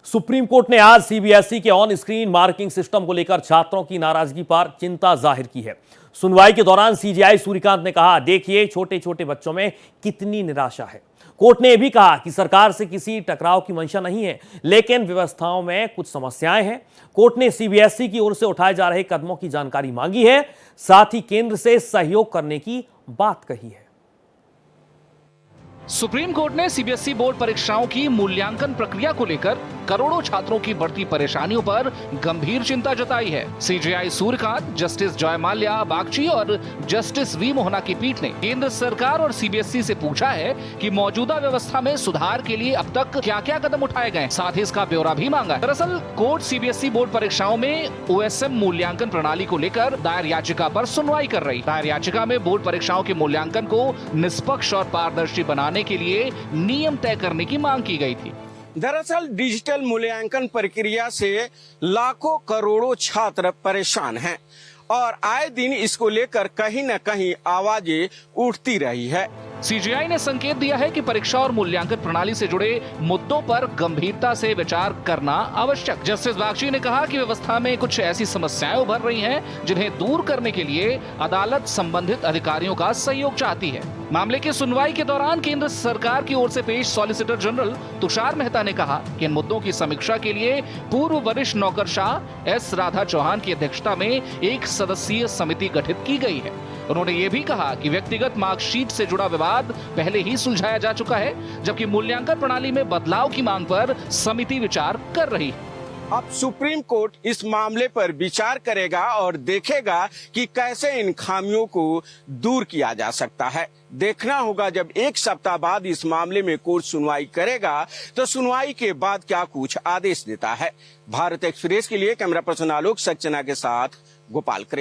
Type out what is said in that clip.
Supreme court ने आज CBSE के ऑन स्क्रीन मार्किंग सिस्टम को लेकर छात्रों की नाराजगी पर चिंता जाहिर की है। सुनवाई के दौरान सीजेआई सूर्यकांत ने कहा, देखिए छोटे छोटे बच्चों में कितनी निराशा है। कोर्ट ने यह भी कहा कि सरकार से किसी टकराव की मंशा नहीं है, लेकिन व्यवस्थाओं में कुछ समस्याएं हैं। कोर्ट ने सीबीएसई की ओर से उठाए जा रहे कदमों की जानकारी मांगी है, साथ ही केंद्र से सहयोग करने की बात कही है। सुप्रीम कोर्ट ने सीबीएसई बोर्ड परीक्षाओं की मूल्यांकन प्रक्रिया को लेकर करोड़ों छात्रों की बढ़ती परेशानियों पर गंभीर चिंता जताई है। सीजेआई सूर्यकांत, जस्टिस जय माल्या बागची और जस्टिस वी मोहना की पीठ ने केंद्र सरकार और सीबीएसई से पूछा है कि मौजूदा व्यवस्था में सुधार के लिए अब तक क्या क्या कदम उठाए गए, साथ ही इसका ब्यौरा भी मांगा है। दरअसल कोर्ट सीबीएसई बोर्ड परीक्षाओं में ओएसएम मूल्यांकन प्रणाली को लेकर दायर याचिका पर सुनवाई कर रही। दायर याचिका में बोर्ड परीक्षाओं के मूल्यांकन को निष्पक्ष और पारदर्शी बनाने के लिए नियम तय करने की मांग की गई थी। दरअसल डिजिटल मूल्यांकन प्रक्रिया से लाखों करोड़ों छात्र परेशान हैं और आए दिन इसको लेकर कहीं न कहीं आवाजें उठती रही है। सीजीआई ने संकेत दिया है कि परीक्षा और मूल्यांकन प्रणाली से जुड़े मुद्दों पर गंभीरता से विचार करना आवश्यक। जस्टिस बागची ने कहा कि व्यवस्था में कुछ ऐसी समस्याएं उभर रही हैं जिन्हें दूर करने के लिए अदालत संबंधित अधिकारियों का सहयोग चाहती है। मामले की सुनवाई के दौरान केंद्र सरकार की ओर से पेश सॉलिसिटर जनरल तुषार मेहता ने कहा कि इन मुद्दों की समीक्षा के लिए पूर्व वरिष्ठ नौकरशाह एस राधा चौहान की अध्यक्षता में एक सदस्यीय समिति गठित की गई है। उन्होंने ये भी कहा कि व्यक्तिगत मार्कशीट से जुड़ा विवाद पहले ही सुलझाया जा चुका है, जबकि मूल्यांकन प्रणाली में बदलाव की मांग पर समिति विचार कर रही है। अब सुप्रीम कोर्ट इस मामले पर विचार करेगा और देखेगा कि कैसे इन खामियों को दूर किया जा सकता है। देखना होगा जब एक सप्ताह बाद इस मामले में कोर्ट सुनवाई करेगा तो सुनवाई के बाद क्या कुछ आदेश देता है। भारत एक्सप्रेस के लिए कैमरा पर्सन आलोक सक्सेना के साथ गोपाल कृष्ण।